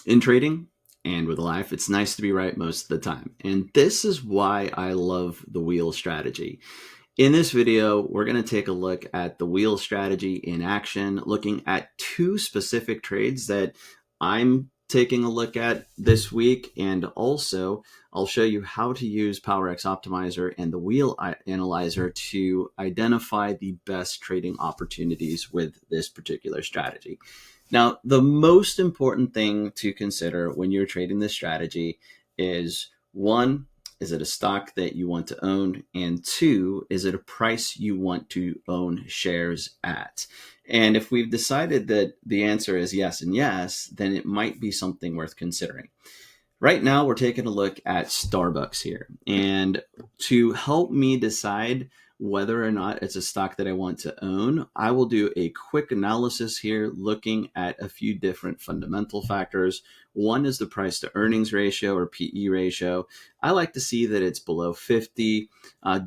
In trading and with life, it's nice to be right most of the time. And this is why I love the wheel strategy. In this video, we're going to take a look at the wheel strategy in action, looking at two specific trades that I'm taking a look at this week. And also, I'll show you how to use PowerX Optimizer and the wheel analyzer to identify the best trading opportunities with this particular strategy. Now, the most important thing to consider when you're trading this strategy is one, is it a stock that you want to own? And two, is it a price you want to own shares at? And if we've decided that the answer is yes and yes, then it might be something worth considering. Right now, we're taking a look at SBUX here. And to help me decide whether or not it's a stock that I want to own, I will do a quick analysis here looking at a few different fundamental factors. One is the price to earnings ratio, or PE ratio. I like to see that it's below 50,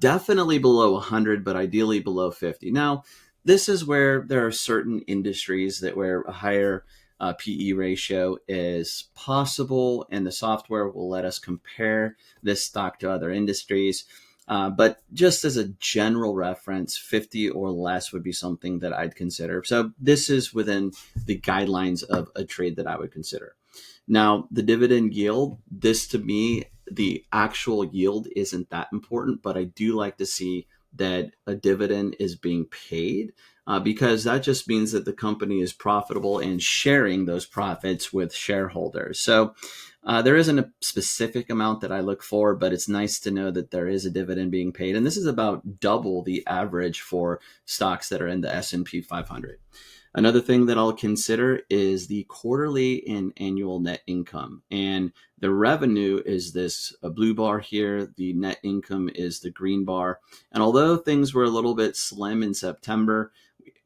definitely below 100, but ideally below 50. Now, this is where there are certain industries that where a higher PE ratio is possible, and the software will let us compare this stock to other industries. But just as a general reference, 50 or less would be something that I'd consider. So this is within the guidelines of a trade that I would consider. Now, the dividend yield, this to me, the actual yield isn't that important, but I do like to see that a dividend is being paid because that just means that the company is profitable and sharing those profits with shareholders. So there isn't a specific amount that I look for, but it's nice to know that there is a dividend being paid. And this is about double the average for stocks that are in the S&P 500. Another thing that I'll consider is the quarterly and annual net income. And the revenue is this blue bar here. The net income is the green bar. And although things were a little bit slim in September,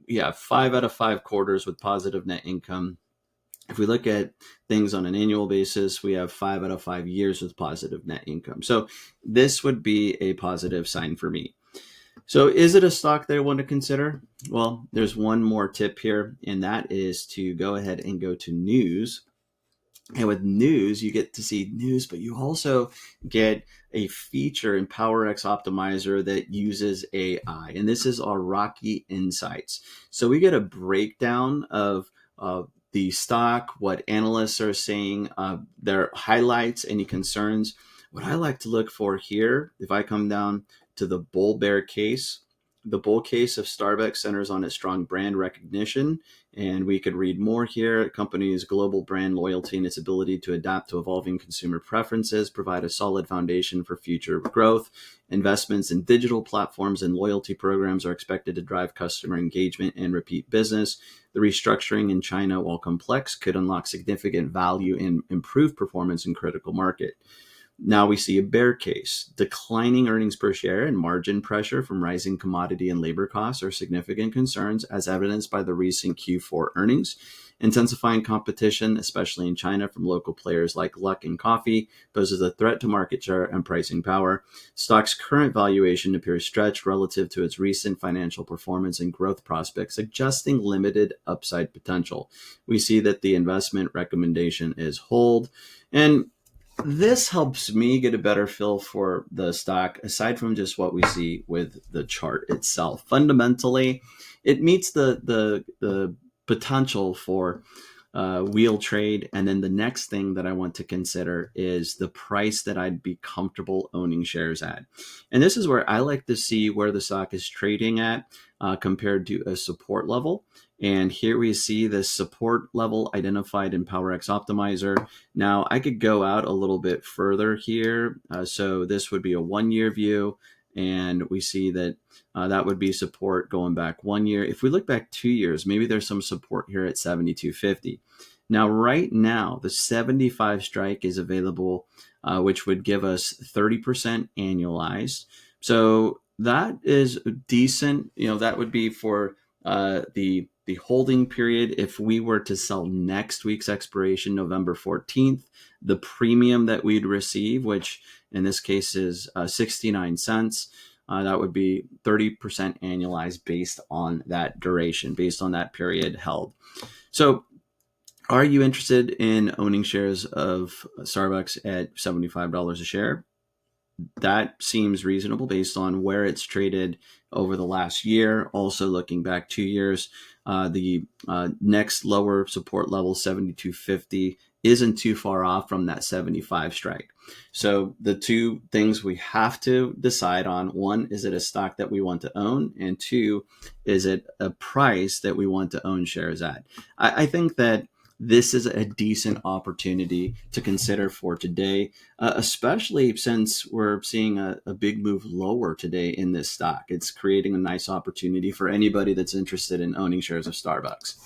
we have 5 out of 5 quarters with positive net income. If we look at things on an annual basis, we have 5 out of 5 years with positive net income. So this would be a positive sign for me. So is it a stock that I want to consider? Well, there's one more tip here, and that is to go ahead and go to news. And with news, you get to see news, but you also get a feature in PowerX Optimizer that uses AI. And this is our Rocky Insights. So we get a breakdown of the stock, what analysts are saying, their highlights, any concerns. What I like to look for here, if I come down to the bull bear case, the bull case of SBUX centers on its strong brand recognition. And we could read more here. A company's global brand loyalty and its ability to adapt to evolving consumer preferences provide a solid foundation for future growth. Investments in digital platforms and loyalty programs are expected to drive customer engagement and repeat business. The restructuring in China, while complex, could unlock significant value and improve performance in critical market. Now we see a bear case. Declining earnings per share and margin pressure from rising commodity and labor costs are significant concerns, as evidenced by the recent Q4 earnings. Intensifying competition, especially in China, from local players like Luck and Coffee, poses a threat to market share and pricing power. Stock's current valuation appears stretched relative to its recent financial performance and growth prospects, suggesting limited upside potential. We see that the investment recommendation is hold. And this helps me get a better feel for the stock, aside from just what we see with the chart itself. Fundamentally, it meets the potential for wheel trade. And then the next thing that I want to consider is the price that I'd be comfortable owning shares at. And this is where I like to see where the stock is trading at compared to a support level. And here we see the support level identified in PowerX Optimizer. Now I could go out a little bit further here. So this would be a 1-year view. And we see that that would be support going back 1 year. If we look back 2 years, maybe there's some support here at 72.50. Now, right now, the 75 strike is available, which would give us 30% annualized. So that is decent. You know, that would be for the holding period. If we were to sell next week's expiration, November 14th, the premium that we'd receive, which in this case is 69 cents, that would be 30% annualized based on that duration, based on that period held. So Are you interested in owning shares of Starbucks at $75 a share? That seems reasonable based on where it's traded over the last year. Also, looking back 2 years, the next lower support level, 72.50, isn't too far off from that 75 strike. So the two things we have to decide on: one, is it a stock that we want to own? And two, is it a price that we want to own shares at? I think that this is a decent opportunity to consider for today, especially since we're seeing a big move lower today in this stock. It's creating a nice opportunity for anybody that's interested in owning shares of Starbucks.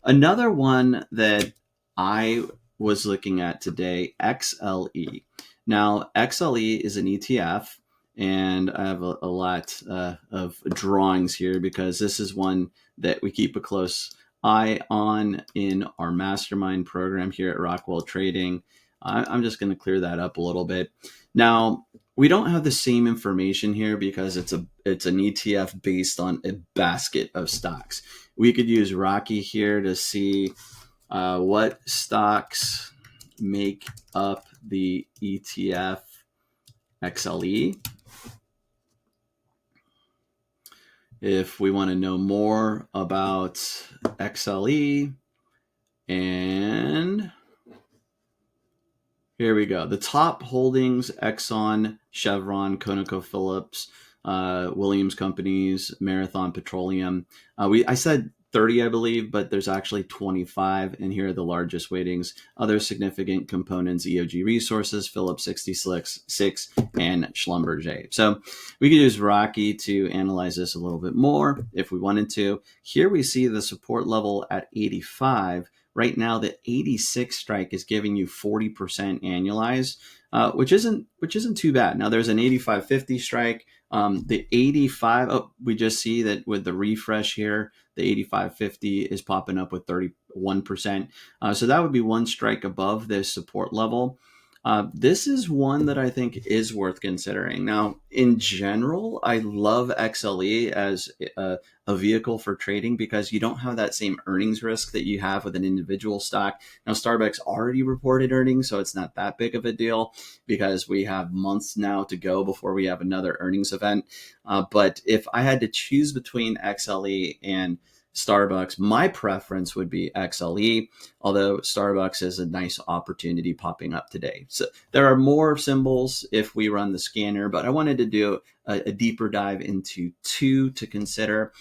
Another one that I was looking at today, XLE. Now, XLE is an ETF, and I have a lot of drawings here because this is one that we keep a close eye on in our mastermind program here at Rockwell Trading. I'm just going to clear that up a little bit. Now, we don't have the same information here because it's an ETF based on a basket of stocks. We could use Rocky here to see what stocks make up the ETF XLE. If we want to know more about XLE, and here we go. The top holdings: Exxon, Chevron, ConocoPhillips, Williams Companies, Marathon Petroleum. I said 30, I believe, but there's actually 25, and here are the largest weightings. Other significant components: EOG Resources, Phillips 66, and Schlumberger. So we could use Rocky to analyze this a little bit more if we wanted to. Here we see the support level at 85. Right now, the 86 strike is giving you 40% annualized, which isn't too bad. Now there's an 85.50 strike. The 85, we just see that with the refresh here, the 85.50 is popping up with 31%. So that would be one strike above this support level. This is one that I think is worth considering. Now, in general, I love XLE as a vehicle for trading because you don't have that same earnings risk that you have with an individual stock. Now, Starbucks already reported earnings, so it's not that big of a deal because we have months now to go before we have another earnings event. But if I had to choose between XLE and Starbucks, my preference would be XLE, although Starbucks is a nice opportunity popping up today. So there are more symbols if we run the scanner, but I wanted to do a deeper dive into two to consider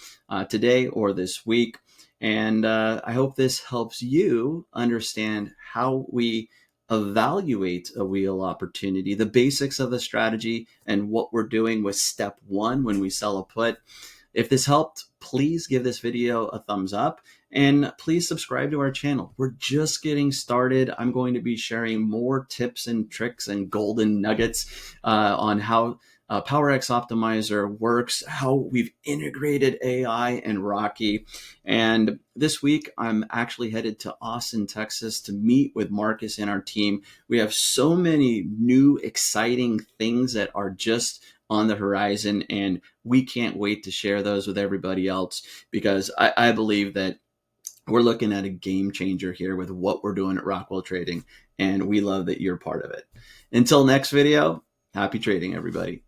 today or this week. And I hope this helps you understand how we evaluate a wheel opportunity, the basics of the strategy, and what we're doing with step one when we sell a put. If this helped, please give this video a thumbs up and please subscribe to our channel. We're just getting started. I'm going to be sharing more tips and tricks and golden nuggets on how PowerX Optimizer works, how we've integrated AI and Rocky. And this week, I'm actually headed to Austin, Texas to meet with Marcus and our team. We have so many new, exciting things that are just on the horizon, and we can't wait to share those with everybody else because I believe that we're looking at a game changer here with what we're doing at Rockwell Trading, and we love that you're part of it. Until next video, happy trading, everybody.